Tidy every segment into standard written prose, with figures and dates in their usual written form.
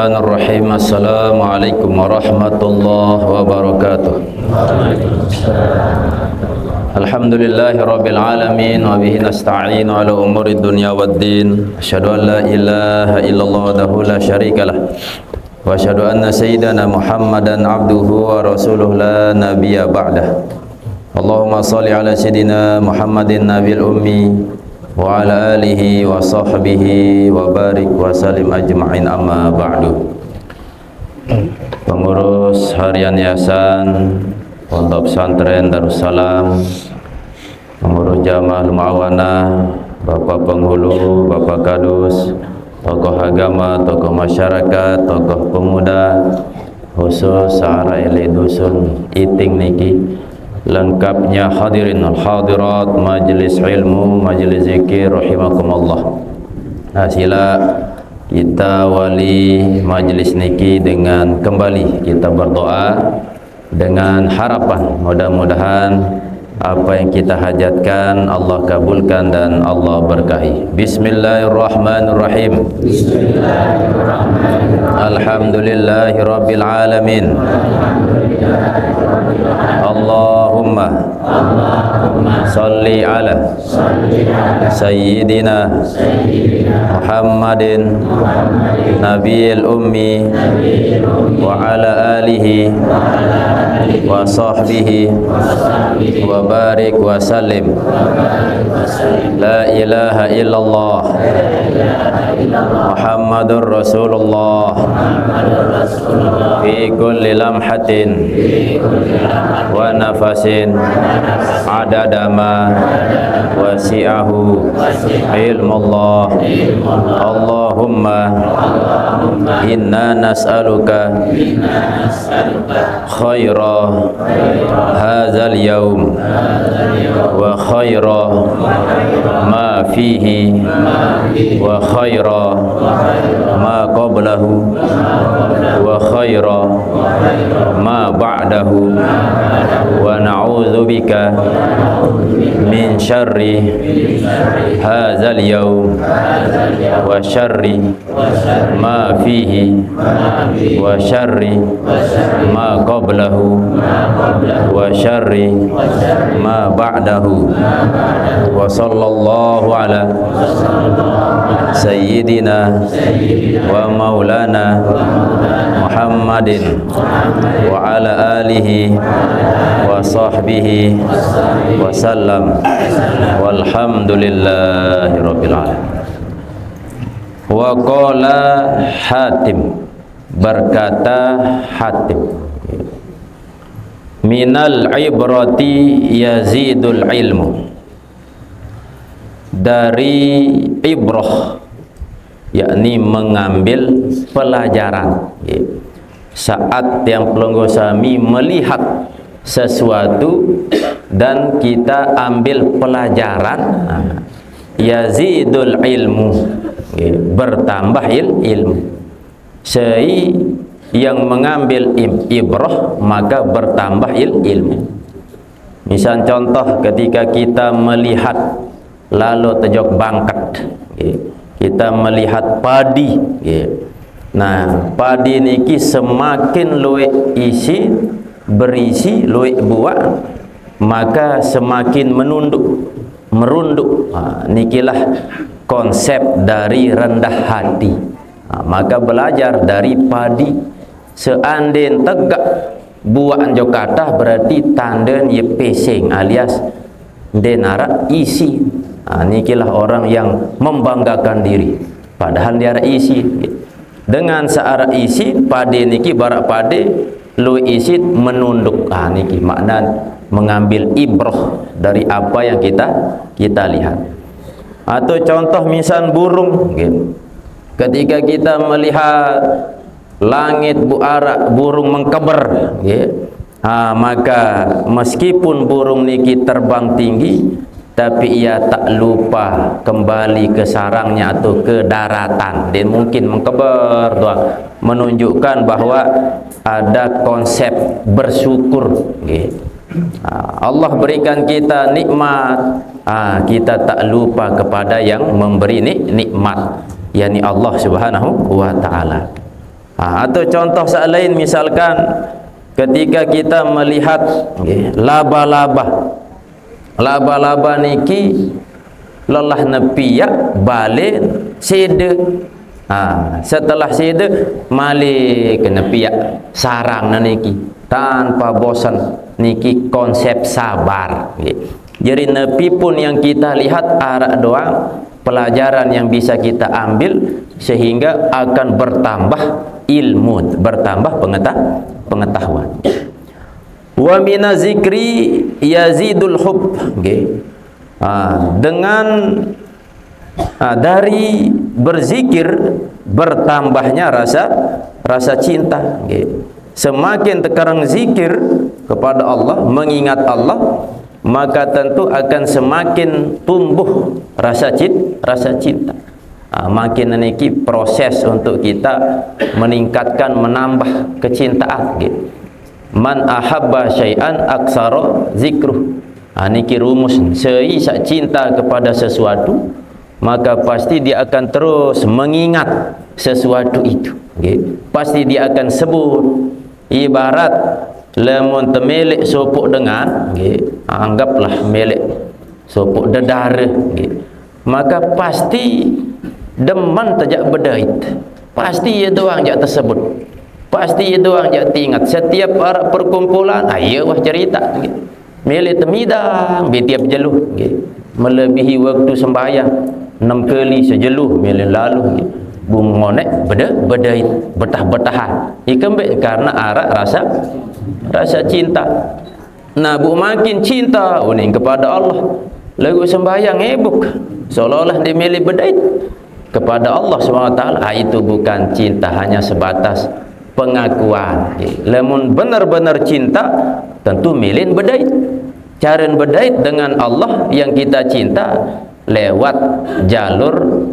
Bismillahirrahmanirrahim. Assalamualaikum warahmatullahi wabarakatuh. Alhamdulillahirabbil alamin wa bihi nasta'inu ala umuri dunya waddin. Asyhadu an la ilaha illallah wahdahu la syarikalah wa asyhadu anna sayyidana Muhammadan abduhu wa rasuluhu la nabiyya ba'dah. Allahumma shalli ala sayyidina Muhammadin nabiyil ummi wa ala alihi wa sahbihi wa barik wa salim ajma'in, amma ba'du. Pengurus harian yayasan Pondok Pesantren Darussalam, pengurus jamaah Muawanah, Bapak penghulu, Bapak kadus, tokoh agama, tokoh masyarakat, tokoh pemuda, khusus sahara ele dusun iting niki, lengkapnya hadirin al hadirat majelis ilmu, majelis zikir rahimakumullah. Sila kita wali majelis niki dengan kembali kita berdoa dengan harapan mudah-mudahan apa yang kita hajatkan Allah kabulkan dan Allah berkahi. Bismillahirrahmanirrahim. Alhamdulillahirabbil alamin. Allahumma salli ala sayyidina Muhammadin nabiyil ummi wa ala alihi wa sahbihi wa barik wa salim. La ilaha illallah Muhammadur Rasulullah fi kulli lamhatin wa nafasin adada ma wasi'ahu ilmullah. Allahumma inna nas'aluka khaira hadzal yaum wa khaira ma fihi wa khaira ma qablahu wa khaira ma ba'dahu wa na'udzubika min syarri hadzal yaum wa syarri ma fihi wa syarri ma qablahu wa syarri ma ba'dahu. Wa sallallahu ala sayyidina wa maulana Muhammadin wa ala alihi wa sahbihi wa sallam, walhamdulillahi rabbil alamin. Wa qala Hatim, berkata Hatim, minal ibrati yazidul ilmu, dari ibrah yakni mengambil pelajaran. Saat yang pelonggo sami melihat sesuatu dan kita ambil pelajaran, yazidul ilmu, bertambah ilmu. Sei yang mengambil ibrah maka bertambah ilmu. Misal contoh ketika kita melihat lalu tejok bangkat, kita melihat padi, nah padi niki semakin luwih isi berisi luwih buah maka semakin merunduk. Nikilah konsep dari rendah hati. Maka belajar dari padi, seandainya tegak buah jokatah berarti tanden ye pesing alias denara isi. Nikilah orang yang membanggakan diri padahal dia isi. Dengan searah isi padi niki barak padi lu isi menunduk. Niki makna mengambil ibrah dari apa yang kita lihat. Atau contoh misal burung, ketika kita melihat langit burung mengkeber, maka meskipun burung niki terbang tinggi tapi ia tak lupa kembali ke sarangnya atau ke daratan. Dia mungkin mengkeber doang, menunjukkan bahwa ada konsep bersyukur. Allah berikan kita nikmat, kita tak lupa kepada yang memberi nikmat, yakni Allah Subhanahu wa ta'ala. Atau contoh lain, misalkan ketika kita melihat laba-laba, laba-laba niki lelah nepiak balik sede. Setelah sede malik ke nepiak sarang niki tanpa bosan. Niki konsep sabar. Jadi nepi pun yang kita lihat arah doang pelajaran yang bisa kita ambil, sehingga akan bertambah ilmu, bertambah pengetahuan. Wa mina zikri yazidul hub. Dengan dari berzikir bertambahnya rasa cinta. Semakin tekarang zikir kepada Allah, mengingat Allah, maka tentu akan semakin tumbuh rasa cinta. Makin niki proses untuk kita meningkatkan, menambah kecintaan. Man ahabba syai'an aksara zikruh. Niki rumus, seisa cinta kepada sesuatu, maka pasti dia akan terus mengingat sesuatu itu. Pasti dia akan sebut. Ibarat lemon temelik sopok dengan, anggaplah melik sopok dedara, maka pasti deman tajak berdait, pasti ia doang jak tersebut, pasti ia doang jak ingat. Setiap perkumpulan ayo wah cerita melik temidang betiap jeluh, melebihi waktu sembahyang 6 kali sejeluh melik lalu, bung ngonek berdait betah-betahan ikembek karena arak rasa cinta. Nah, bu makin cinta uning kepada Allah, lagu sembahyang ebuk seolah-olah dia milih berdait kepada Allah SWT. Itu bukan cinta, hanya sebatas pengakuan. Lemun benar-benar cinta tentu milih berdait. Cara berdait dengan Allah yang kita cinta lewat jalur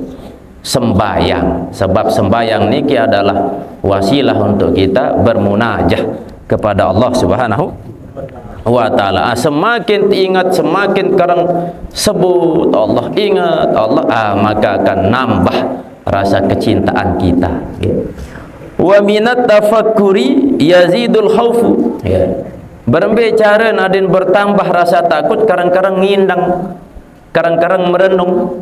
sembayang, sebab sembayang niki adalah wasilah untuk kita bermunajah kepada Allah Subhanahu wa ta'ala. Semakin ingat, semakin kerang sebut Allah, ingat Allah, maka akan nambah rasa kecintaan kita. Wa minat tafakkuri yazidul khaufu. Berbicara nadin bertambah rasa takut, karang-karang ngindang, karang-karang merenung.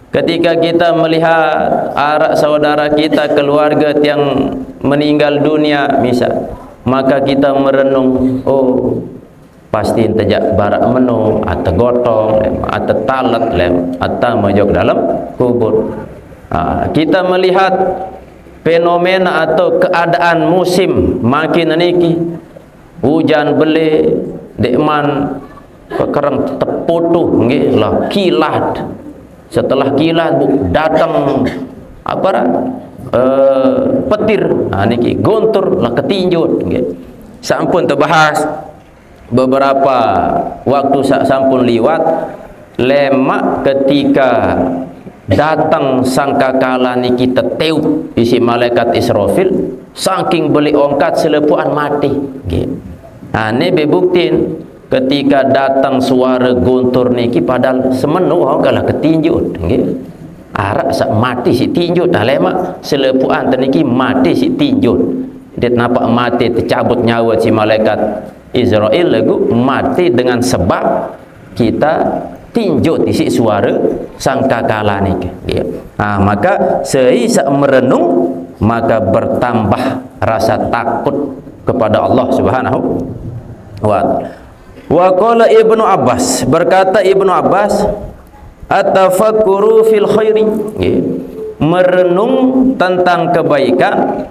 Ketika kita melihat arak saudara kita, keluarga yang meninggal dunia misal, maka kita merenung, oh pasti tajak barak menu atau gotong atau talat atau mojok dalam kubur. Kita melihat fenomena atau keadaan musim makin niki, hujan beli dekman pekerang teputuh lah kilat. Setelah kilat datang petir, niki gontur lah ketinjut. Sampun terbahas beberapa waktu sampun liwat, lemak ketika datang sangkakala niki teteu isi malaikat Israfil, saking beli ongkat selepuan mati. Ini bebuktin ketika datang suara guntur niki padahal semenu kalah ketinjut. Arak sak mati si tinjut, lemak selepuan niki mati si tinjut. Dia nampak mati, tercabut nyawa si malaikat Israel lagu mati dengan sebab kita tinjut isi suara sangkakala niki. Maka seisa merenung, maka bertambah rasa takut kepada Allah Subhanahu wa ta'ala. Wa qala Ibnu Abbas, berkata Ibnu Abbas, at-tafakkuru fil khairi, merenung tentang kebaikan,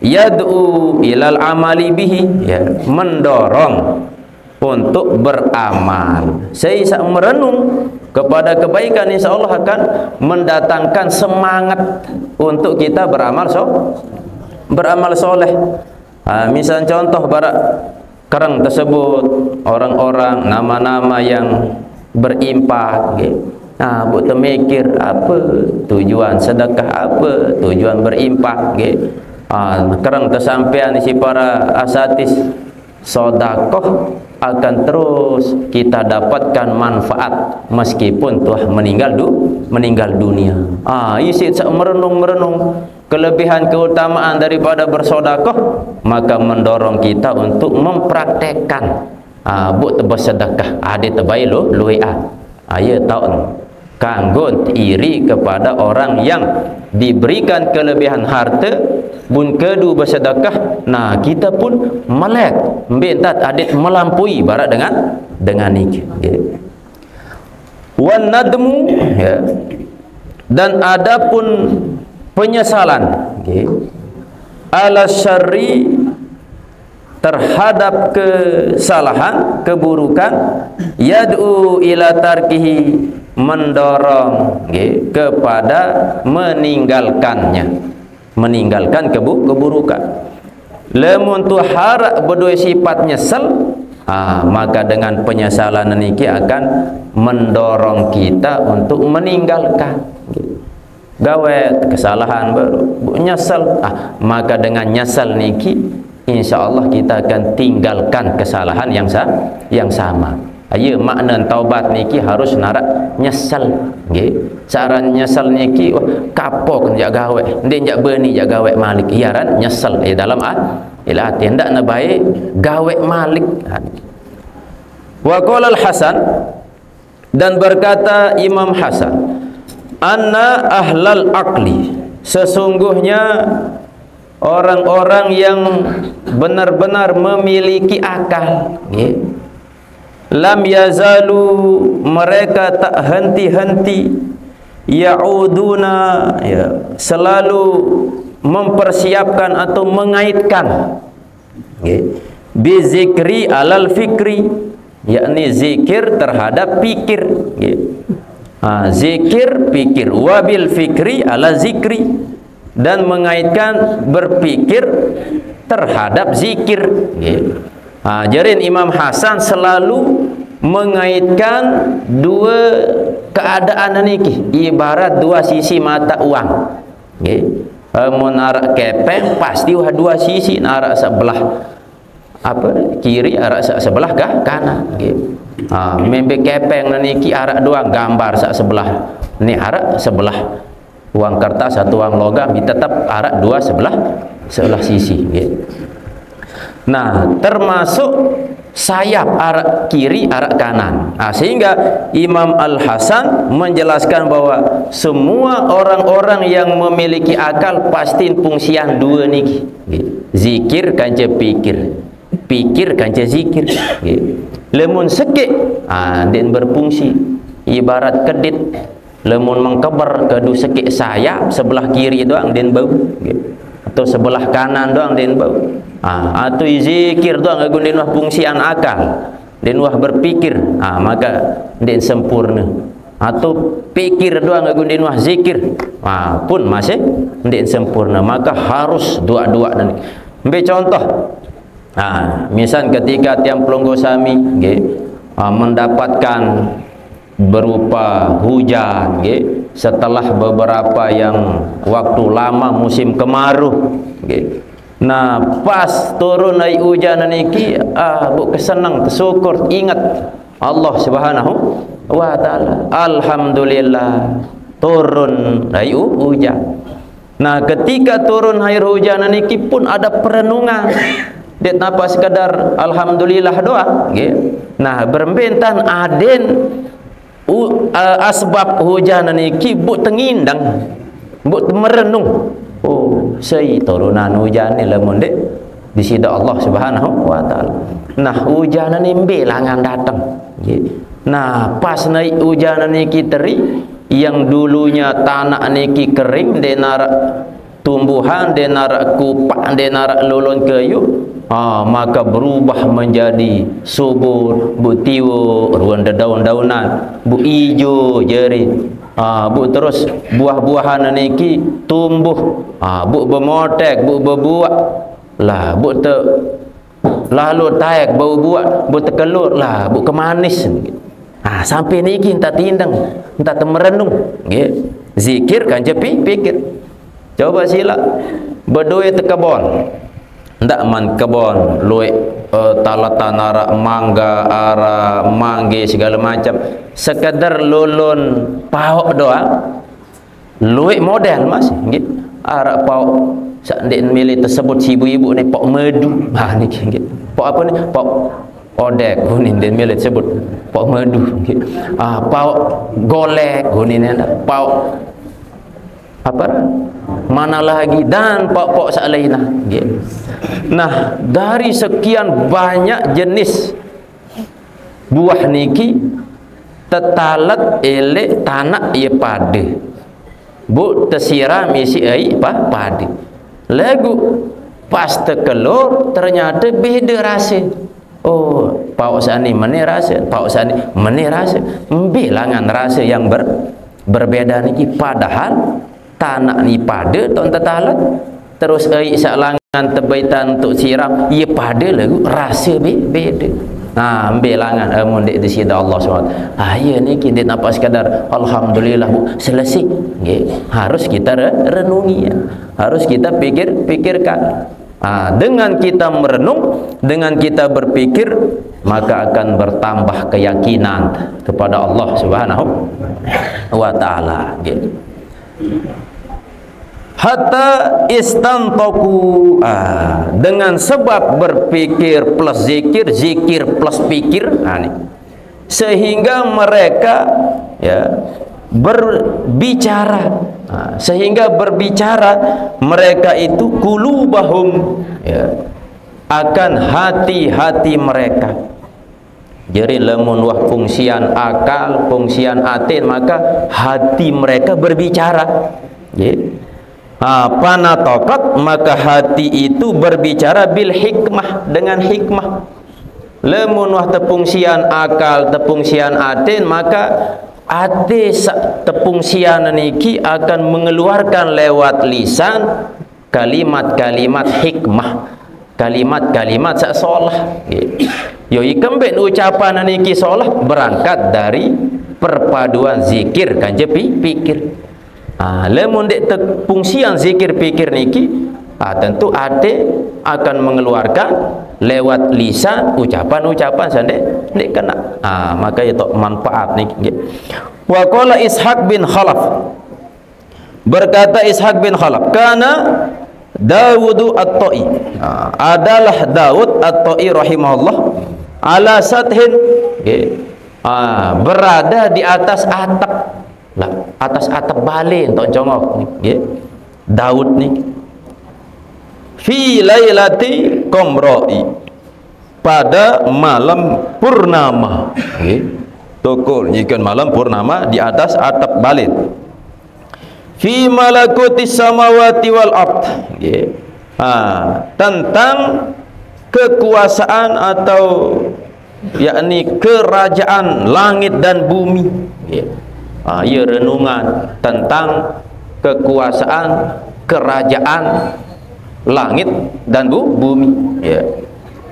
yad'u ilal amali bihi, mendorong untuk beramal. Saya merenung kepada kebaikan, insyaallah akan mendatangkan semangat untuk kita beramal soleh. Misal contoh barak kerang tersebut orang-orang nama-nama yang berimpak, bu temikir apa tujuan sedekah, apa tujuan berimpak, kerang tersampean isi para asatis sodakoh akan terus kita dapatkan manfaat meskipun telah meninggal dunia. Isi merenung kelebihan keutamaan daripada bersedekah, maka mendorong kita untuk mempraktekkan buat bersedekah. Ada terbaik luwe ya tahu kanggo iri kepada orang yang diberikan kelebihan harta bun kedu bersedekah. Nah, kita pun melek bentat adik melampaui barat dengan ini. Wan nadmu, ya. Dan adapun penyesalan, ala syarri, terhadap kesalahan, keburukan, yad'u ila tarkihi, mendorong kepada meninggalkannya, meninggalkan keburukan. Lamun tu harak berdua sifat nyesal, maka dengan penyesalan niki akan mendorong kita untuk meninggalkan gawe kesalahan baru nyesal. Maka dengan nyesal niki insyaallah kita akan tinggalkan kesalahan yang sama. Ayo makna taubat niki harus narak nyesal. Cara nyesal niki kapok jak gawe ndek jak berni jak gawe malik iaran nyesal dalam ilati hendak na baik gawe malik. Wa qala al-Hasan, dan berkata Imam Hasan, anna ahlal aqli, sesungguhnya orang-orang yang benar-benar memiliki akal, lam yazalu, mereka tak henti-henti, ya'uduna, selalu mempersiapkan atau mengaitkan bizikri alal fikri, yakni zikir terhadap pikir. Zikir pikir, wabil fikri ala zikri, dan mengaitkan berpikir terhadap zikir. Jadi Imam Hasan selalu mengaitkan dua keadaan niki ibarat dua sisi mata uang. Mun arak kepeng pasti dua sisi, arak sebelah kiri, arak sebelah kanan. Membe kepeng niki arak doang gambar sak sebelah, ni arak sebelah uang kertas satu uang logam, tetap arak dua sebelah sisi. Nah, termasuk sayap arak kiri arak kanan. Sehingga Imam Al-Hasan menjelaskan bahwa semua orang-orang yang memiliki akal pasti fungsian dua niki, zikir kanca pikir, pikir kanca zikir. Lemun sekik den berfungsi ibarat kedit, lemun mengkeber kedu sekik sayap sebelah kiri doang den bau, atau sebelah kanan doang den bau. Atau zikir doang agun den wah fungsian akal, den wah berpikir, maka den sempurna. Atau pikir doang agun den wah zikir, pun masih den sempurna. Maka harus dua-dua nanti. Ambil contoh, misal ketika tiang pelonggo sami mendapatkan berupa hujan, setelah beberapa yang waktu lama musim kemarau, nah pas turun ai hujan niki, bu kesenang tersyukur ingat Allah Subhanahu wa taala, alhamdulillah turun ai hujan. Nah ketika turun air hujan niki pun ada perenungan, dia tanpa sekadar alhamdulillah doang. Nah berbentan aden asbab hujan niki bu tengindang, bu merenung. Sei turunan hujan ni lamun dek di sida Allah Subhanahu wa taala. Nah hujan ni belangan datang. Nah pas naik hujan niki teri, yang dulunya tanah niki kering, denarak tumbuhan, denarak kupak, denarak lulun kayu, maka berubah menjadi subur, bu tiwo, ruang daun-daunan, bu ijo jeri, bu terus buah-buahan niki tumbuh, bu bemotek, bu berbuah lah, bu te lalu taek bau buat, bu tekelur lah, bu kemanis. Sampai niki entah tindang, entah merenung, zikir kan jepi pikir. Coba sila berdoa te kebon, ndak man kebon luwe talatan ara mangga, ara mangge segala macam, sekadar lulun pahok doang, luwe model mas, arak pau sak ndek milih tersebut si ibu-ibu ni pok medu. Ha ni nggih. Pok apa ni? Pok odek kuning den milih sebut pok medu nggih. Pau golek kuning ni pau apa? Mana lagi dan pok-pok sak lainlah nggih. Nah, dari sekian banyak jenis buah niki tetalat elek tanak ia pada bu tersiram isi air padi lagu pas terkelur ternyata beda rasa. Oh, pau sani mana rasa, pau sani mana rasa, bilangan rasa yang berbeda niki padahal tanak ni pada ton tetalat terus air salangan terbaitan untuk siram ia pada lagu rasa beda. Bilangan amun dek di sida Allah SWT. Ya ni kita nampak sekadar alhamdulillah bu selesai. Harus kita renungi ya. Harus kita pikirkan. Dengan kita merenung, dengan kita berpikir, maka akan bertambah keyakinan kepada Allah Subhanahu wa taala. Hatta istantaku, dengan sebab berpikir plus zikir, zikir plus pikir, sehingga mereka ya berbicara, sehingga berbicara mereka itu qulubahum ya, akan hati-hati mereka. Jadi lamun wah fungsian akal, fungsian atin, maka hati mereka berbicara. Panatokat, maka hati itu berbicara bil hikmah, dengan hikmah. Lamun wah tepungsian akal, tepungsian atin, maka ate tepungsian niki akan mengeluarkan lewat lisan kalimat-kalimat hikmah, kalimat-kalimat sak solah. Yo ikembet ucapan niki solah berangkat dari perpaduan zikir kan je pikir. Lamun dek fungsian zikir pikir niki, tentu ade akan mengeluarkan lewat lisan ucapan-ucapan sande nek kena. Maka itu manfaat niki. Wa qala Ishaq bin Khalaf, berkata Ishaq bin Khalaf, kana Dawud at-Ta'i, adalah Daud at-Ta'i rahimahullah, ala sathin, berada di atas atap. Atas atap balik untuk jongok ni, Daud ni fi lailati qamra'i, pada malam purnama. Tokol ikan malam purnama di atas atap balik. Fi malakutis samawati wal ard, tentang kekuasaan atau yakni kerajaan langit dan bumi. Ia renungan tentang kekuasaan kerajaan langit dan bumi,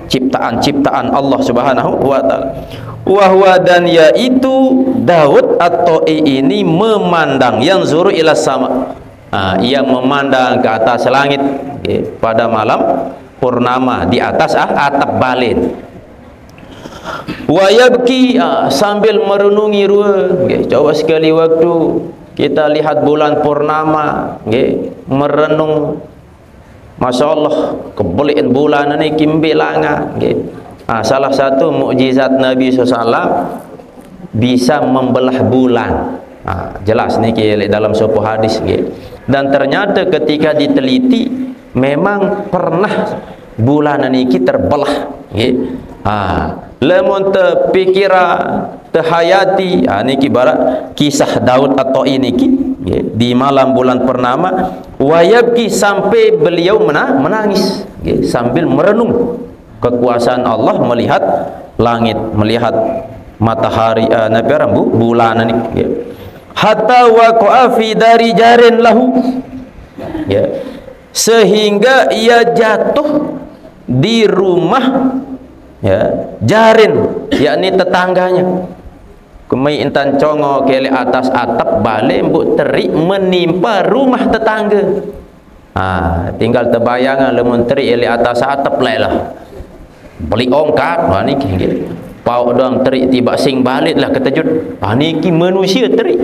ciptaan-ciptaan Allah Subhanahu wa taala. Wahwa, dan yaitu Daud atau ini memandang yang zuru ila sama, ia memandang ke atas langit pada malam purnama di atas atap balin. Wa yabki, sambil merenungi coba sekali waktu kita lihat bulan purnama, merenung, Masya Allah kebelian bulan ini kimbilanga. Salah satu mukjizat Nabi SAW bisa membelah bulan. Jelas nih dalam sebuah hadis. Dan ternyata ketika diteliti memang pernah bulan ini terbelah. Lamun terpikira terhayati, niki barat kisah Daud atau ini di malam bulan purnama, wayabki, sampai beliau menangis sambil merenung kekuasaan Allah, melihat langit, melihat matahari, bulan ini. Hatta waqa'a fi dari jarin lahu, sehingga ia jatuh di rumah jarin, yakni tetangganya. Kemai intan congo kele atas atap balik mbuk terik menimpa rumah tetangga. Tinggal terbayangan lemun terik ele atas atap lah. Beli ongkat, niki pau doang terik tiba sing balik lah keterjut. Niki manusia terik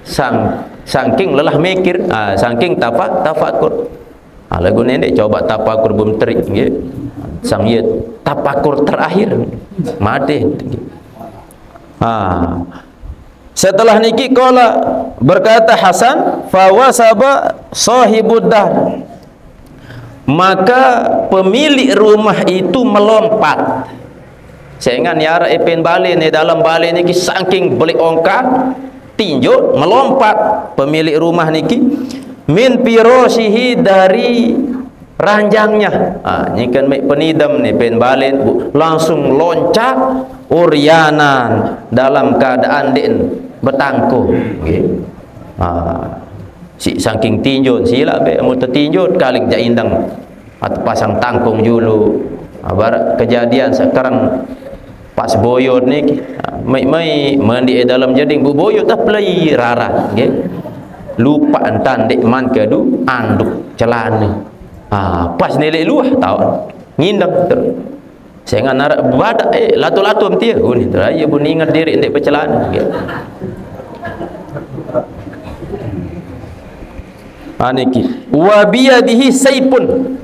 Saking lelah mikir, saking tafakur. Lagu nenek coba tafakur belum terik, sang ia tafakur terakhir mati. Setelah niki qala berkata Hasan, fawasaba sahibud dar, maka pemilik rumah itu melompat. Saya ingat ni arah ipin balik ni, dalam balik niki saking beli ongkar tinjau melompat pemilik rumah niki min pirosihi, dari ranjangnya. Ni kan mek penidam ni pen balik langsung loncat uryanan dalam keadaan den bertangkuh. Si saking tinjau sila be mu tertinjau kali ja indang atau pasang tangkung dulu. Barat kejadian sekarang pas boyot ni mai mandi dalam jading bu boyot dah play rara, lupa entan dek man kedu anduk celana. Pas nilai luah tahu ngindang terus. Saya ngan narak badak latu-latu mesti ni teraya pun ingat diri ndek bercelana. Aniki wa biyadihi saipun.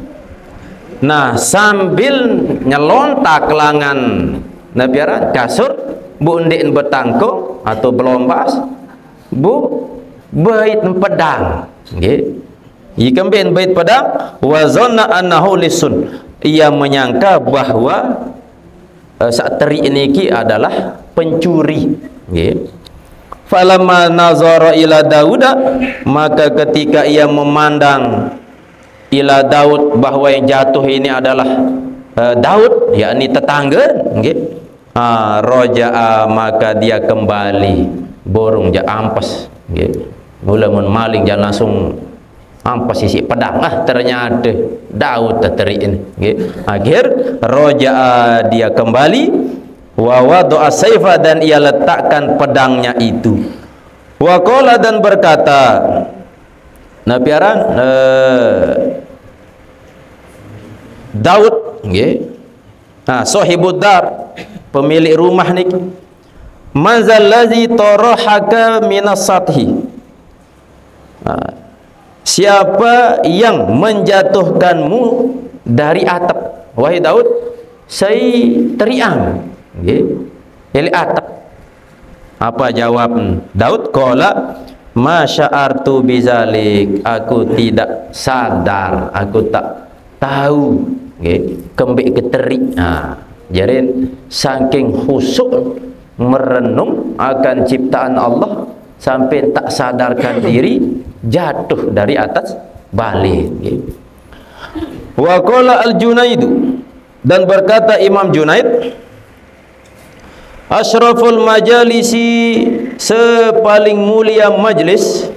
Nah, sambil nyelontak kelangan nabiaran kasur bu ndek bertangkung atau belombas bu bait pedang, ikan bait pedang. Wa zanna annahu lisun, ia menyangka bahwa saat teri niki adalah pencuri. Falamma nazara ila Dauda, maka ketika ia memandang ila Daud, bahwa yang jatuh ini adalah Daud, yakni tetangga, roja'a, maka dia kembali borong ja ampas, mula mun maling jangan langsung ampas isi pedang, ternyata Daud teri ini. Akhir roja'a, dia kembali, wa wada'a saifa, dan ia letakkan pedangnya itu. Wa qala, dan berkata nabiaran Daud, sahibud dar, pemilik rumah ni, manzal ladzi tarahaka minas sathi, siapa yang menjatuhkanmu dari atap, wahai Daud? Saya teriang dari atap. Apa jawab Daud? Qala ma sya'artu bizalik, aku tidak sadar, aku tak tahu kembik keterik. Jadi saking khusyuk merenung akan ciptaan Allah sampai tak sadarkan diri jatuh dari atas balik. Wa qala al-Junaidu, dan berkata Imam Junaid, asyraful majalisi, sepaling mulia majlis,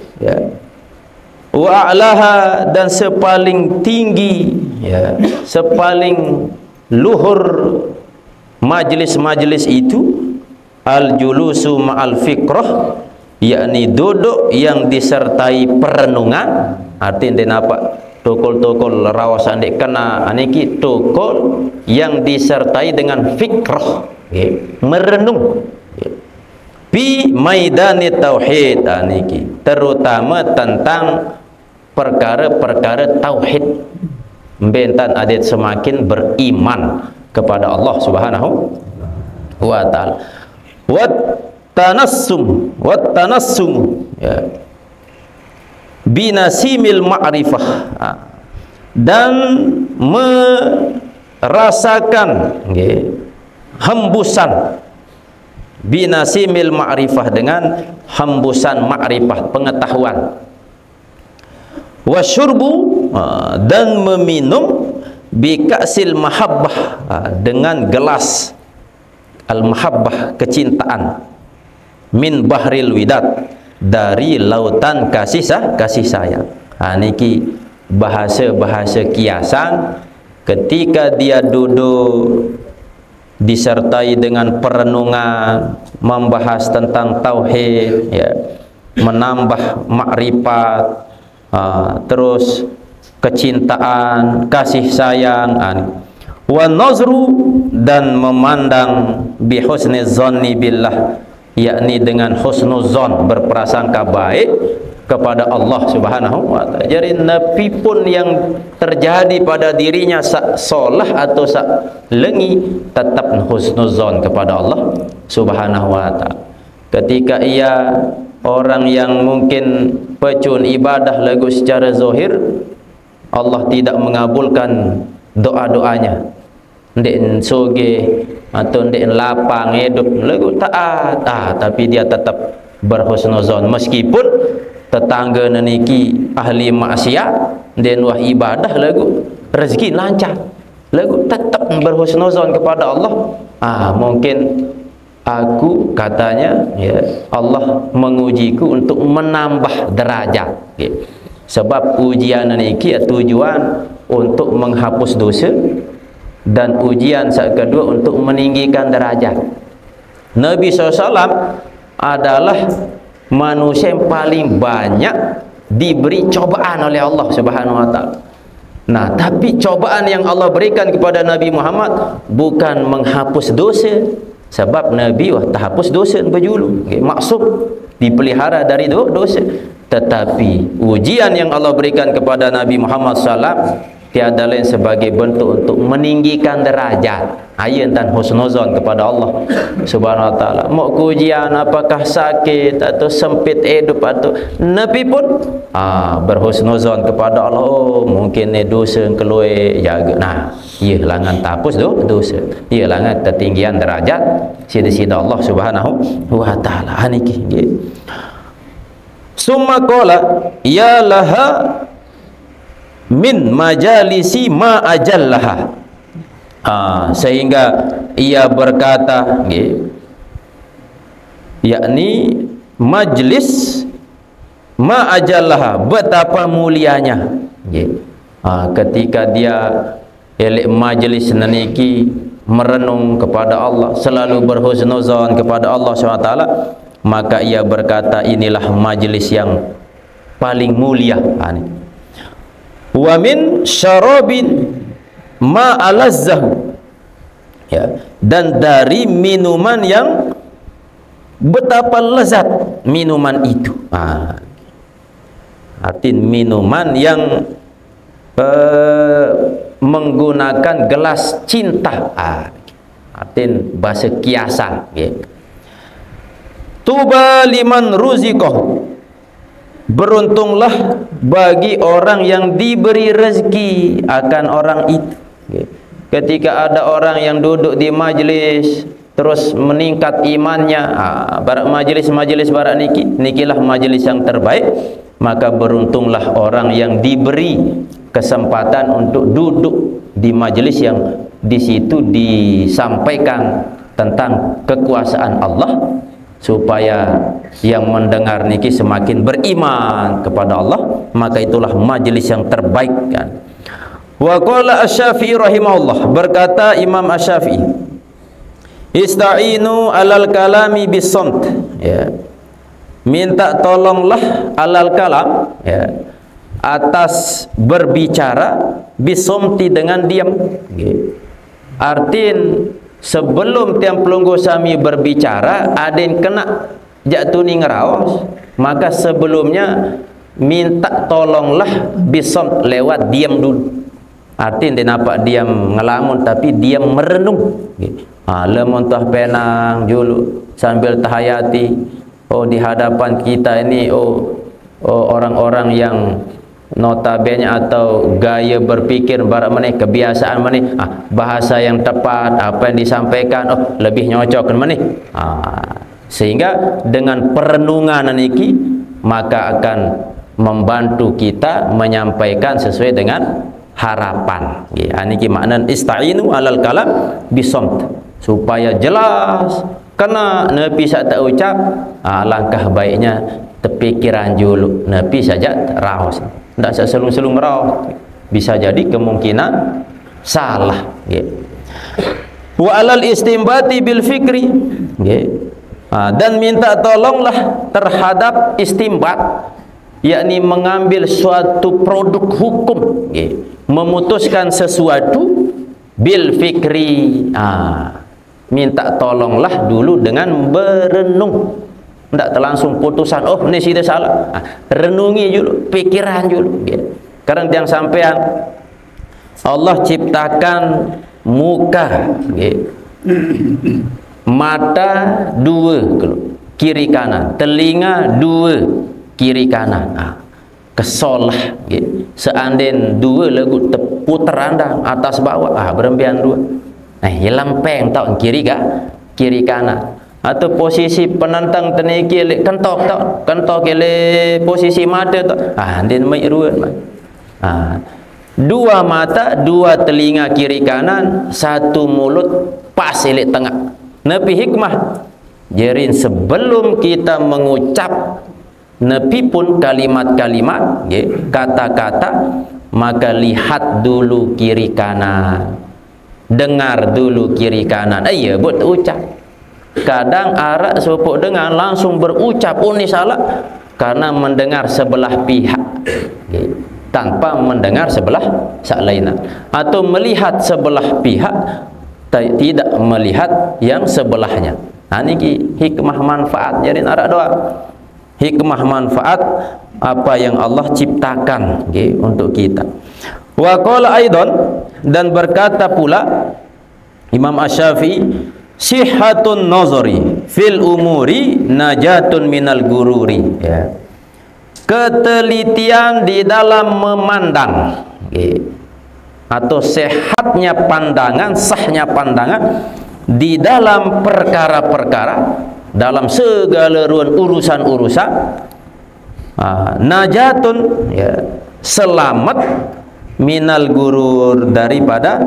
wa a'laha, dan sepaling tinggi, sepaling luhur majlis-majlis itu, al-julusu ma'al fikrah, yakni duduk yang disertai perenungan. Artinya dia nampak tokol-tokol rawasan dek kena aniki tokol yang disertai dengan fikrah, merenung bi maidani tauhid, aniki terutama tentang perkara-perkara tauhid, bentan adat semakin beriman kepada Allah Subhanahu wa taala. Wat tanassum binasimil ma'rifah, dan merasakan hembusan binasimil ma'rifah, dengan hembusan ma'rifah, pengetahuan. Wasyurbu, dan meminum bika'sil mahabbah, dengan gelas al-mahabbah, kecintaan, min bahril widat, dari lautan kasih sayang. Niki bahasa-bahasa kiasan ketika dia duduk disertai dengan perenungan, membahas tentang tauhid, menambah makrifat, terus kecintaan, kasih sayang, wa nazru, dan memandang bi husni zanni billah, yakni dengan husnuzon, berprasangka baik kepada Allah Subhanahu wa taala. Jadi nabi pun yang terjadi pada dirinya sak solah atau sak lengi, tetap husnuzon kepada Allah Subhanahu wa taala. Ketika ia orang yang mungkin pecun ibadah lagu secara zahir, Allah tidak mengabulkan doa-doanya. Ndek soge atau ndek lapang hidup lagu taat, tapi dia tetap berhusnuzon meskipun tetangga neniki ahli maksiat dan wah ibadah lagu rezeki lancar lagu tetap berhusnuzon kepada Allah. Mungkin aku katanya ya Allah mengujiku untuk menambah derajat sebab ujian neniki tujuan untuk menghapus dosa dan ujian saat kedua untuk meninggikan derajat. Nabi SAW adalah manusia yang paling banyak diberi cobaan oleh Allah Subhanahu wa taala. Nah, tapi cobaan yang Allah berikan kepada Nabi Muhammad bukan menghapus dosa, sebab Nabi tak hapus dosa berjulu, maksum dipelihara dari dosa. Tetapi ujian yang Allah berikan kepada Nabi Muhammad SAW tiada lain sebagai bentuk untuk meninggikan derajat. Ayat dan husnuzon kepada Allah Subhanahu wa taala. Mau ujian apakah sakit atau sempit hidup atau Nabi pun berhusnuzon kepada Allah. Mungkin dosa keluar jaga. Nah, ia langan tapus dosa. Ia langan ketinggian derajat sida-sida Allah Subhanahu wa taala. Aniki. Summa qala ya laha min majalisi ma ajallaha. Sehingga ia berkata yakni majlis ma ajallaha, betapa mulianya ketika dia elek majlis naniki merenung kepada Allah, selalu berhusnuzon kepada Allah SWT, maka ia berkata inilah majlis yang paling mulia. Wa min syarabin ma alazzahu, dan dari minuman yang betapa lezat minuman itu. Artinya minuman yang menggunakan gelas cinta. Artinya bahasa kiasan. Tuba liman ruziqahu, beruntunglah bagi orang yang diberi rezeki akan orang itu. Ketika ada orang yang duduk di majlis terus meningkat imannya, barak majlis barak nikilah majlis yang terbaik, maka beruntunglah orang yang diberi kesempatan untuk duduk di majlis yang di situ disampaikan tentang kekuasaan Allah, supaya yang mendengar niki semakin beriman kepada Allah, maka itulah majlis yang terbaik kan. Wa qala Asy-Syafi'i rahimahullah, berkata Imam Asy-Syafi'i, ista'inu alal kalami bisamt, minta tolonglah alal kalam, atas berbicara bisomti dengan diam. Artin sebelum tiang pelunggu sami berbicara ada yang kena jatuh ni ngerawas, maka sebelumnya minta tolonglah bisom lewat diam dulu. Artinya dia nampak diam ngelamun tapi diam merenung. Lemon tah penang dulu sambil tahayati. Di hadapan kita ini orang-orang yang notabene atau gaya berpikir barat mana, kebiasaan mana, bahasa yang tepat, apa yang disampaikan lebih nyocok mana. Sehingga dengan perenungan niki maka akan membantu kita menyampaikan sesuai dengan harapan. Niki makna ista'inu alal kalam bisamt, supaya jelas kena Nabi saat tak ucap, langkah baiknya terpikiran dulu Nabi saja raos, tidak seselung-selung raos, bisa jadi kemungkinan salah. Wa alal istimbati bil fikri, dan minta tolonglah terhadap istimbat, yakni mengambil suatu produk hukum, memutuskan sesuatu bil fikri, minta tolonglah dulu dengan berenung. Tidak terlangsung putusan, oh ini sudah salah. Renungi dulu, pikiran dulu. Kadang yang sampean Allah ciptakan muka, mata dua kiri kanan, telinga dua kiri kanan. Kesolah, seandainya dua lagu putar andang atas bawah, berempian dua. Lempeng tau kiri kanan. Atau posisi penantang teniki kentok tak kentok le posisi mata tak dia mai ruan dua mata dua telinga kiri kanan satu mulut pas elek tengah nepi hikmah jerin sebelum kita mengucap nepi pun kalimat-kalimat kata-kata maka lihat dulu kiri kanan dengar dulu kiri kanan buat ucap. Kadang arak sepuk dengar langsung berucap ini salah karena mendengar sebelah pihak tanpa mendengar sebelah lainnya atau melihat sebelah pihak tidak melihat yang sebelahnya. Ini hikmah manfaat jadi arak doa hikmah manfaat apa yang Allah ciptakan untuk kita. Wa qala aidan dan berkata pula Imam Asy-Syafi'i sihhatun nazari fil umuri najatun minal gururi ketelitian di dalam memandang atau sehatnya pandangan sahnya pandangan di dalam perkara-perkara dalam segala urusan-urusan najatun selamat minal gurur daripada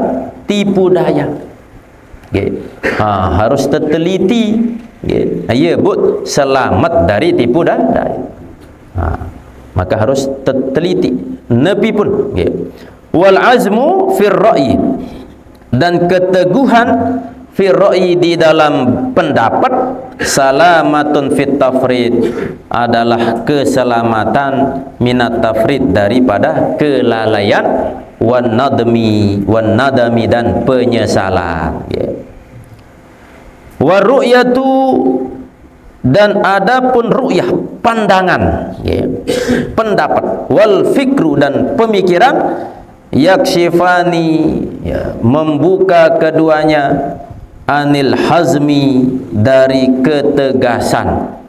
tipu daya. Harus terteliti but selamat dari tipu daya maka harus terteliti nepi pun wal azmu fir ra'i dan keteguhan fir ra'i di dalam pendapat salamatun fit tafrid adalah keselamatan minat tafrid daripada kelalaian wan nadami dan penyesalan wa ru'yatu dan adapun ru'yah pandangan pendapat wal fikru dan pemikiran yakshifani membuka keduanya anil hazmi dari ketegasan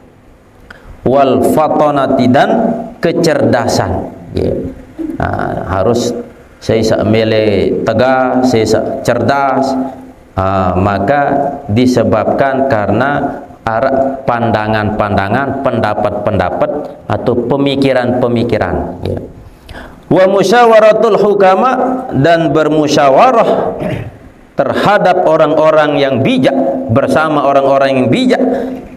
wal fatonati dan kecerdasan harus saya mele tegas, saya cerdas, maka disebabkan karena arah pandangan-pandangan, pendapat-pendapat atau pemikiran-pemikiran. Wa musyawaratul hukama dan bermusyawarah terhadap orang-orang yang bijak bersama orang-orang yang bijak.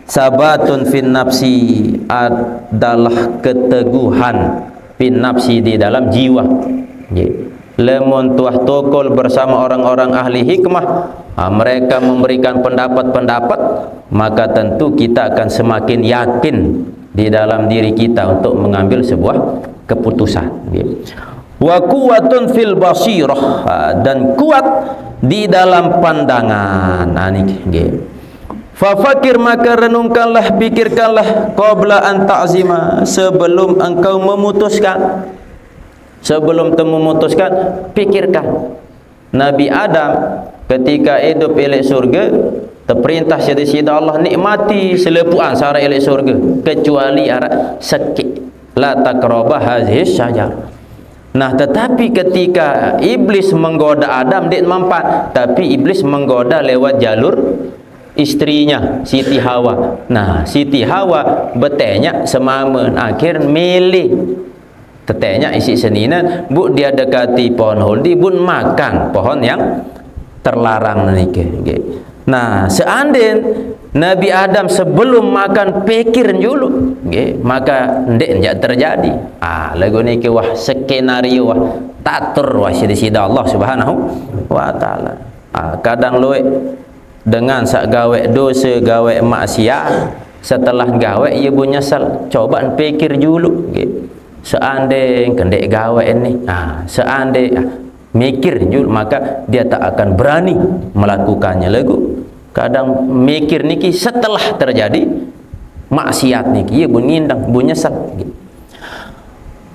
Sabatun fin nafsi adalah keteguhan fin nafsi di dalam jiwa. Lemon tuah tokol bersama orang-orang ahli hikmah, mereka memberikan pendapat-pendapat, maka tentu kita akan semakin yakin di dalam diri kita untuk mengambil sebuah keputusan. Wa quwwatun fil basirah dan kuat di dalam pandangan. Fa fakir maka renungkanlah, pikirkanlah qabla an ta'zima sebelum engkau memutuskan. Sebelum memutuskan, pikirkan. Nabi Adam ketika hidup elok surga, terperintah sida Allah nikmati selepuan sara elok surga kecuali arah sakit. La taqraba hadhihi syajar. Nah, tetapi ketika iblis menggoda Adam dia mampat, tapi iblis menggoda lewat jalur istrinya Siti Hawa. Nah, Siti Hawa bertanya semama akhir milih tetenya isi senina bu dia dekati pohon holdi bun makan pohon yang terlarang nike. Nah, seandainya Nabi Adam sebelum makan pikir dulu, maka ndek terjadi. Lagu nike wah skenario wah tatur wah sida Allah Subhanahu wa taala. Kadang luwe dengan sak gawe dosa gawe maksiat setelah gawe ia bu nyesal coba pikir dulu. Seandainya kendek gawe ini, seandainya mikir juga maka dia tak akan berani melakukannya lagu. kadang mikir niki setelah terjadi maksiat niki, ya ngindang, nyesal.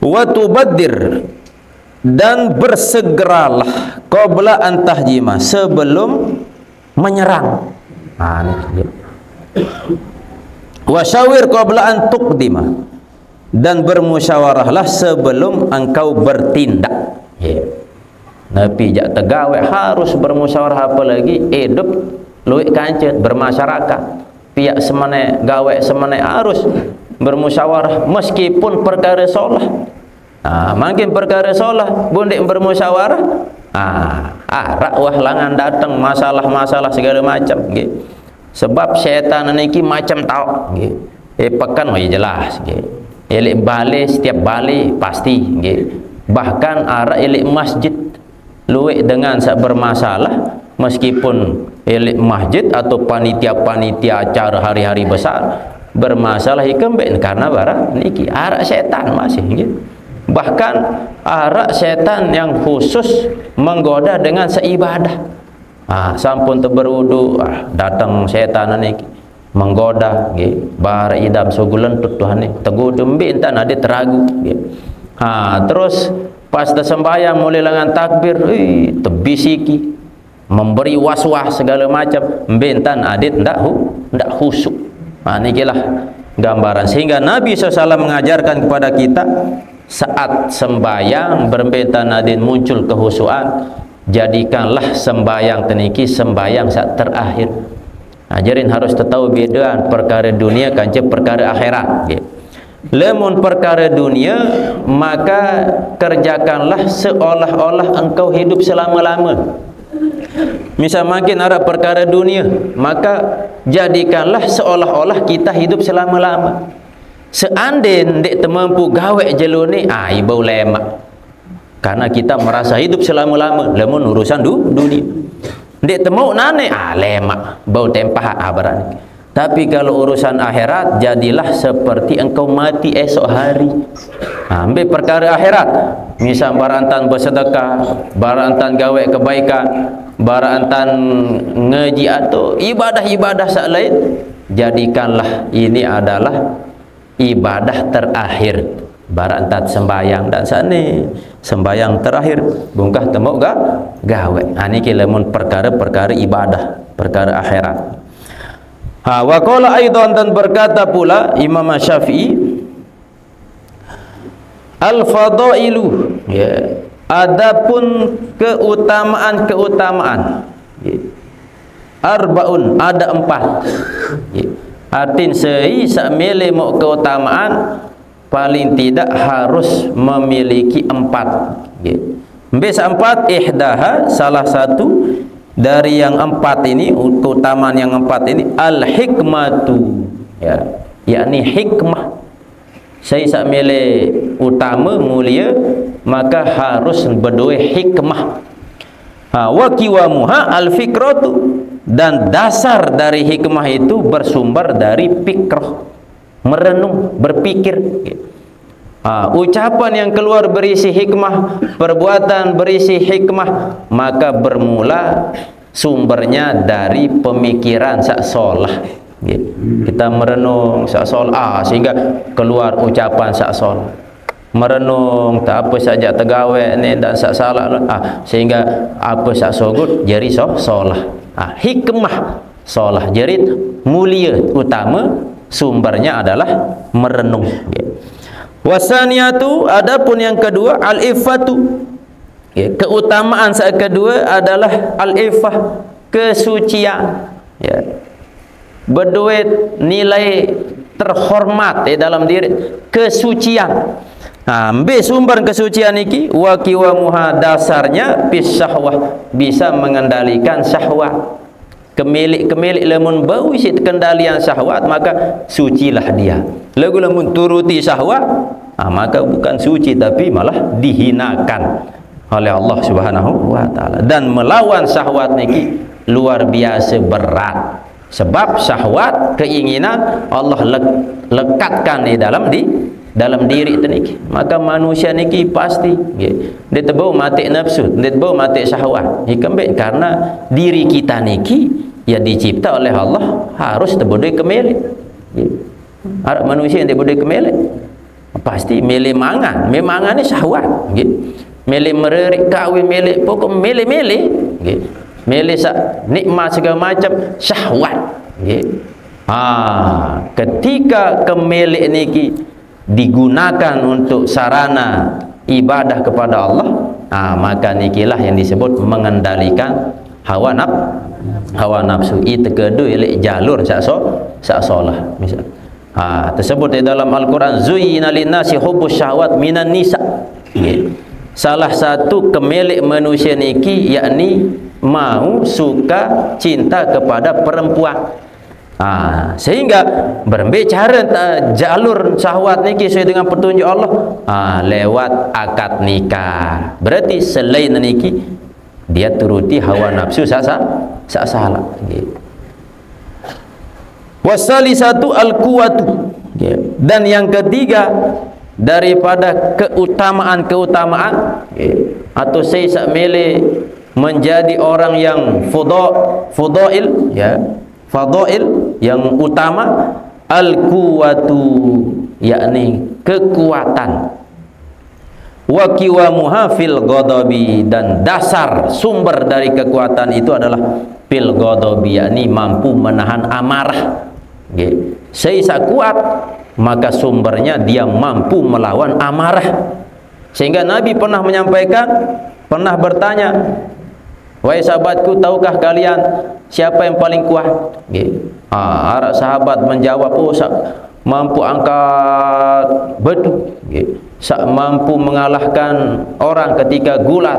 Wa tubaddir, dan bersegeralah qabla an tahjima, sebelum menyerang. Nah, niki. Wa syawir qabla an tuqdima, dan bermusyawarahlah sebelum engkau bertindak. Ya. Nabi jak tegawe harus bermusyawarah, apalagi hidup luwih kancet bermasyarakat. Pihak semene gawe semene harus bermusyawarah meskipun perkara solah. Nah, makin perkara solah bundik bermusyawarah. Rakwah langan datang masalah-masalah segala macam. Gitu. Sebab setan niki macam tau. Gitu. Pekan jelas. Gitu. Elik balik setiap balik pasti. Gitu. Bahkan arah elik masjid luwih dengan sak bermasalah, meskipun elit masjid atau panitia-panitia acara hari-hari besar bermasalah ikemben karena barang niki arak setan masih gitu. Bahkan arak setan yang khusus menggoda dengan seibadah. Sampun terberwudu, datang setan niki menggoda gitu. Bar idam sugulentut Tuhan ni tegudu mbintan ada teragu gitu. Terus pas tersembahyang mulai lengan takbir, tebisiki, memberi was-was segala macam, bentan adit ndak khusyuk. Nikilah gambaran. Sehingga Nabi SAW mengajarkan kepada kita saat sembahyang berbentan adit muncul kehusuan, jadikanlah sembahyang teniki sembahyang saat terakhir. Ajarin harus tahu bedaan perkara dunia kanca perkara akhirat. Gitu. Lemun perkara dunia, maka kerjakanlah seolah-olah engkau hidup selama-lama. Misal makin ada perkara dunia, maka jadikanlah seolah-olah kita hidup selama-lama. Seandainya dek temampu gawe jelo ni, ibau lemak. Karena kita merasa hidup selama-lama, lemun urusan dunia. Dek temu nane, lemak, bau tempah abaran. Tapi kalau urusan akhirat, jadilah seperti engkau mati esok hari. Ambil perkara akhirat, misal barantan bersedekah, barantan gawe kebaikan, barantan ngaji atau ibadah-ibadah sak lain, jadikanlah ini adalah ibadah terakhir. Barantan sembayang dan sane sembayang terakhir, bungkah temu gawe. Niki lamun perkara-perkara ibadah, perkara akhirat. Wa qala aidan, dan berkata pula Imam Syafi'i, al-fadailu, ya, adapun keutamaan-keutamaan, ya, arbaun, ada 4. Ya. Artin sei sak mele mau keutamaan paling tidak harus memiliki 4. Ya. Mbes 4, ihdaha, salah satu dari yang 4 ini, keutamaan yang 4 ini, al-hikmatu, ya, yakni hikmah. Saya sak mele utama mulia, maka harus berdua hikmah. Wa qiwamuha al-fikratu, dan dasar dari hikmah itu bersumber dari fikrah, merenung, berpikir. Ucapan yang keluar berisi hikmah, perbuatan berisi hikmah, maka bermula sumbernya dari pemikiran sak solah. Kita merenung sak solah, sehingga keluar ucapan sak solah. Merenung tak apa saja tegawe ni dan sak salah, sehingga apa sak sogut jadi solah. Hikmah solah jadi mulia, utama sumbernya adalah merenung. Wasaniyatu, adapun yang kedua, al-iffatu, ya, keutamaan saat kedua adalah al-iffah, kesucian, ya, berduit nilai terhormat dalam diri, kesucian. Ambil sumber kesucian iki, wa qiwamuha, dasarnya bis syahwah, bisa mengendalikan syahwat. Kemilik lemun bau isi kendalian syahwat, maka sucilah dia. Lagu lemun turuti syahwat, maka bukan suci tapi malah dihinakan oleh Allah Subhanahu wa taala. Dan melawan syahwat niki luar biasa berat. Sebab syahwat, keinginan Allah lekatkan di dalam diri niki. Maka manusia niki pasti dia terbau mati nafsu, dia terbau mati syahwat. Karena diri kita niki yang dicipta oleh Allah harus terbudaya kemelik. Arab manusia yang terbudaya kemelik pasti milih mangan. Mangan ni syahwat. Milih mererik kahwin, milih pokok milih-milih. Milih nikmat segala macam syahwat. Ketika kemelik niki digunakan untuk sarana ibadah kepada Allah, maka nikilah yang disebut mengendalikan hawa nafsu. Itu kedua ialah jalur sak solah misal. Tersebut di dalam Al-Quran, zuyyina linnasi hubbus syahwat minan nisa. Salah satu kemelik manusia niki yakni mau suka cinta kepada perempuan. Sehingga berbicara jalur syahwat niki sesuai dengan petunjuk Allah, lewat akad nikah. Berarti selain niki dia turuti hawa nafsu salah. Wasalisatu al-quwatu. Dan yang ketiga daripada keutamaan atau saya sak mele menjadi orang yang fudail fadail yang utama, al-quwatu yakni kekuatan, wa qiwamuha fil ghadabi, dan dasar sumber dari kekuatan itu adalah fil ghadabi, yakni mampu menahan amarah. Saya kuat, maka sumbernya dia mampu melawan amarah. Sehingga Nabi pernah menyampaikan, pernah bertanya, wahai sahabatku, tahukah kalian siapa yang paling kuat? Para sahabat menjawab, mampu angkat batu, mampu mengalahkan orang ketika gulat.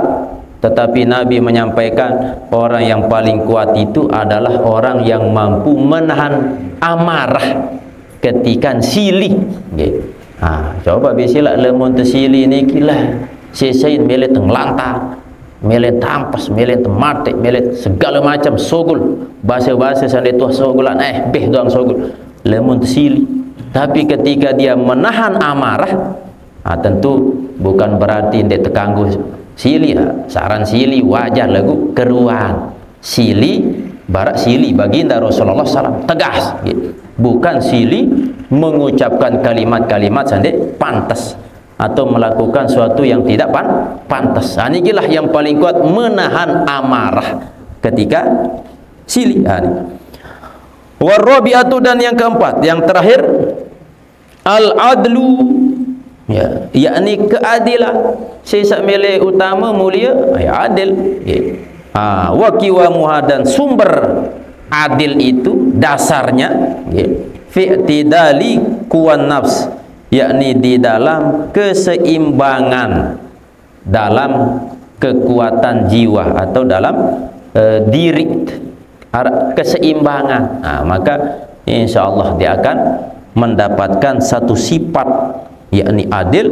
Tetapi Nabi menyampaikan, orang yang paling kuat itu adalah orang yang mampu menahan amarah ketika silih. Coba bisalah lemun tersili ni kilah sesain mele teng lantar, mele tampas, mele tematik, mele segala macam sogul, bahasa-bahasa sande tuah sogulan beh doang sogul lemun tersili. Tapi ketika dia menahan amarah, tentu bukan berarti dia terganggu sili. Saran sili wajah lagu keruan sili barak sili baginda Rasulullah SAW tegas, bukan sili mengucapkan kalimat-kalimat sande pantas atau melakukan suatu yang tidak pantas. Inilah yang paling kuat, menahan amarah ketika sili. Warabi'atu, dan yang keempat, yang terakhir, al-adlu, yakni keadilan. Sisa milih utama mulia adil. Wa qiwamuha, dan sumber adil itu dasarnya fi i'tidali quwan nafs, yakni di dalam keseimbangan dalam kekuatan jiwa atau dalam diri, keseimbangan. Maka insyaallah dia akan mendapatkan satu sifat yakni adil.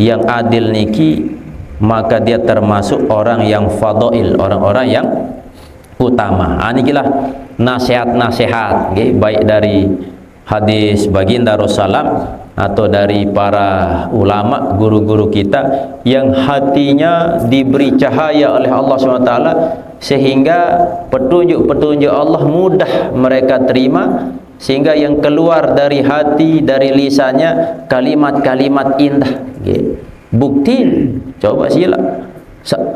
Yang adil niki maka dia termasuk orang yang fadail, orang-orang yang utama. Inilah nasihat-nasihat baik dari hadis baginda Rasulullah atau dari para ulama guru-guru kita yang hatinya diberi cahaya oleh Allah SWT, sehingga petunjuk-petunjuk Allah mudah mereka terima, sehingga yang keluar dari hati, dari lisannya kalimat-kalimat indah. Bukti, coba sila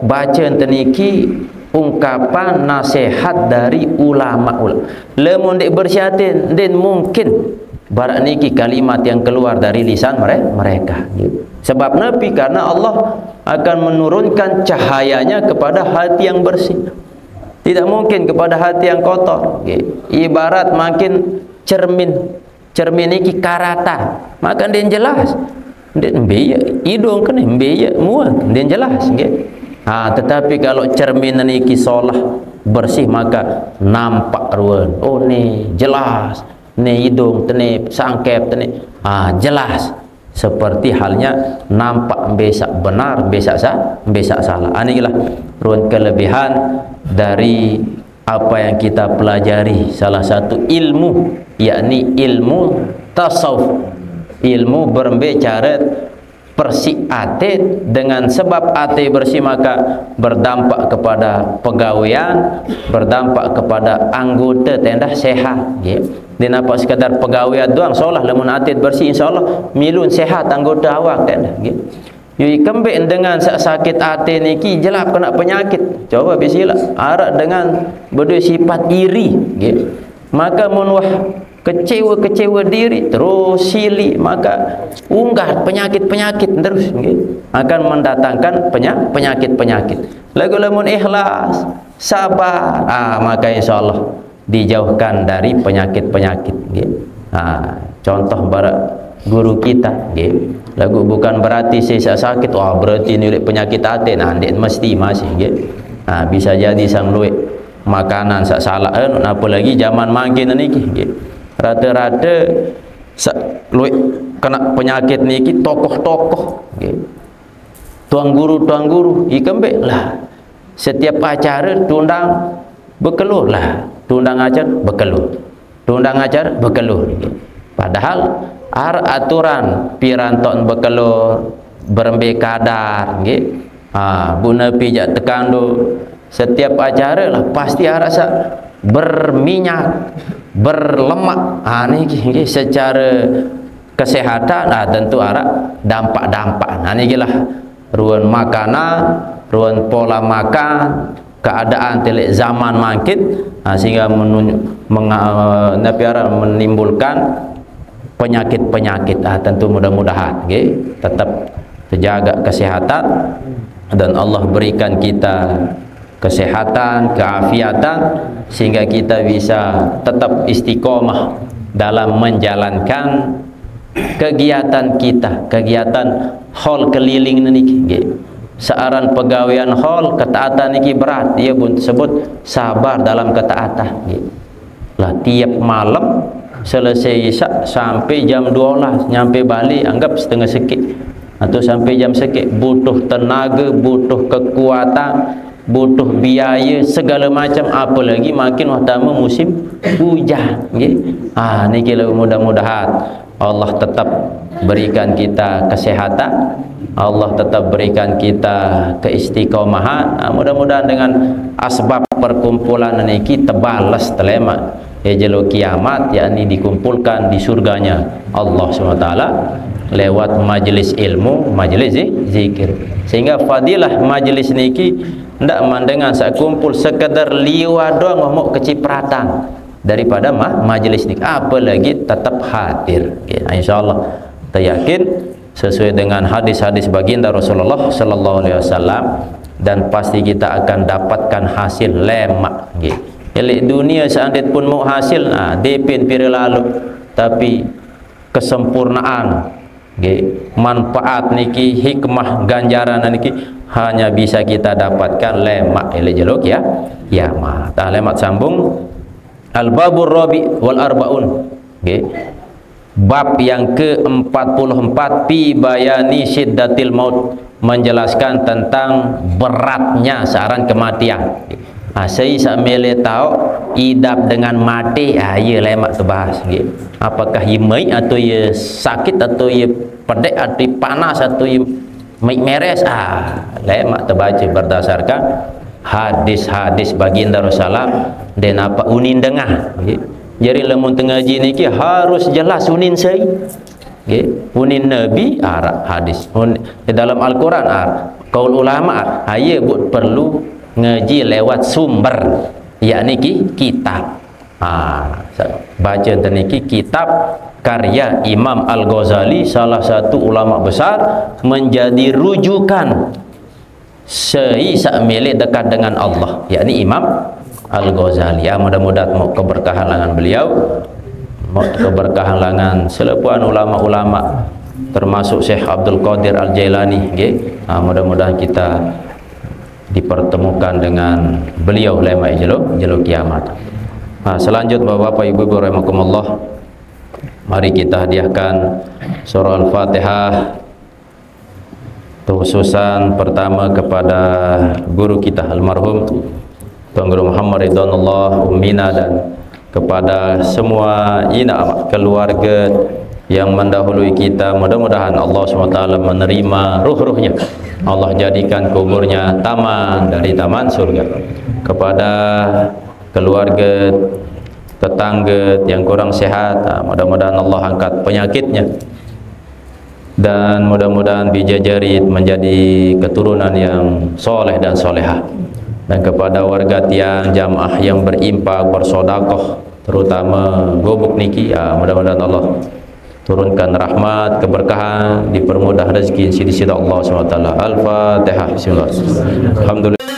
baca teniki ungkapan nasihat dari ulama. Lemun dek bersyatin, dan mungkin barak niki kalimat yang keluar dari lisan mereka. Sebab Nabi, karena Allah akan menurunkan cahayanya kepada hati yang bersih. Tidak mungkin kepada hati yang kotor. Ibarat makin cermin niki karata, maka dia jelas. Dia mbeye hidung kan mbeye muat, dia jelas. Tetapi kalau cermin niki solah bersih, maka nampak ruan. Oh ni jelas, ni hidung tene sangkep tene jelas. Seperti halnya nampak besak benar, besak salah. Inilah ruan kelebihan dari apa yang kita pelajari. Salah satu ilmu, yakni ilmu tasawuf, ilmu berbicara bersih hati, dengan sebab hati bersih maka berdampak kepada pegawaian, berdampak kepada anggota tenda sehat. Dia nampak sekadar pegawaian doang, seolah lamun hati bersih insyaallah milun sehat anggota awak tenda. Yui kembali dengan sakit hati niki jelap kena penyakit. Coba bisila arak dengan berdua sifat iri, maka munwah kecewa diri terus sili, maka unggah penyakit terus akan mendatangkan penyakit. Lagu lamun ikhlas sabar, maka insyaallah dijauhkan dari penyakit. Contoh barak guru kita, lagu bukan berarti saya sakit, berarti ni penyakit hati, dia mesti masih, bisa jadi sang luik makanan sak salah, apalagi zaman makin niki, rata-rata luik kena penyakit niki tokoh-tokoh, tuang guru, ikembek lah setiap acara tundang berkeluh lah, tundang ajar berkeluh, padahal aturan piranton berkeluh berembe kadar, guna pijak tekan do setiap acara lah pasti rasa berminyak, berlemak, ni secara kesehatan tentu ada dampak. Ni lah ruang makanan, ruang pola makan, keadaan telik zaman makin, sehingga menimbulkan penyakit. Tentu mudah-mudahan tetap terjaga kesehatan dan Allah berikan kita kesehatan, keafiatan, sehingga kita bisa tetap istiqomah dalam menjalankan kegiatan kita, kegiatan hall keliling niki. Searan pegawaian hall ketaatan niki berat, dia pun sebut sabar dalam ketaatan. Lah tiap malam selesai isyak sampai jam 12 nyampe balik anggap setengah sikit atau sampai jam sikit, butuh tenaga, butuh kekuatan, butuh biaya segala macam, apalagi makin utama musim hujan. Ni kira mudah-mudahan Allah tetap berikan kita kesehatan, Allah tetap berikan kita keistiqomahan. Mudah-mudahan dengan asbab perkumpulan niki terbalas telemat jelo kiamat, yakni dikumpulkan di surganya Allah SWT lewat majlis ilmu, majlis zikir, sehingga fadilah majlis niki ndak mandengan sak kumpul sekedar liwa doang mau kecipratan daripada majlis niki, apalagi tetap hadir. Insyaallah kita yakin sesuai dengan hadis-hadis baginda Rasulullah sallallahu alaihi wasallam, dan pasti kita akan dapatkan hasil lemak. Elik dunia seandainya pun mau hasil, depin pira lalu, tapi kesempurnaan, manfaat niki, hikmah ganjaran niki hanya bisa kita dapatkan lemak elik jeluk kiamat. Lemak sambung al-babur rabi wal arbaun, bab yang ke-44 fi bayani syiddatil maut, menjelaskan tentang beratnya saran kematian. Saya sambil tahu idap dengan mati, ya lemak terbahas. Apakah ia mai atau ia sakit atau ia pedek atau ia panas atau ia meres, lemak terbaca berdasarkan hadis-hadis baginda Rasulullah dan apa unin dengah. Jadi lemun tengah ji niki harus jelas unin saya. Unin Nabi hadis. Di dalam Al-Quran kaul ulama ayat perlu ngaji lewat sumber, yakni kitab. Baca niki kitab karya Imam Al-Ghazali, salah satu ulama besar, menjadi rujukan seisa milik dekat dengan Allah, yakni Imam Al-Ghazali. Mudah-mudahan mau keberkahan lengan beliau, mau keberkahan lengan selepuan ulama-ulama termasuk Syekh Abdul Qadir Al-Jailani. Mudah-mudahan kita dipertemukan dengan beliau lema jelo kiamat. Selanjutnya Bapak Ibu rahimakumullah, mari kita hadiahkan surah Al-Fatihah khususan pertama kepada guru kita almarhum Tuan Guru Muhammad Ridwanullah Ummina, dan kepada semua ina keluarga yang mendahului kita, mudah-mudahan Allah SWT menerima ruh-ruhnya, Allah jadikan kuburnya taman dari taman surga. Kepada keluarga, tetangga yang kurang sehat, mudah-mudahan Allah angkat penyakitnya, dan mudah-mudahan bijajarit menjadi keturunan yang soleh dan solehah. Dan kepada warga tiang jamaah yang berimpak, bersodakoh, terutama gubuk niki, mudah-mudahan Allah turunkan rahmat, keberkahan, dipermudah rezeki di sisi Allah SWT. Al-Fatihah. Bismillah. Alhamdulillah.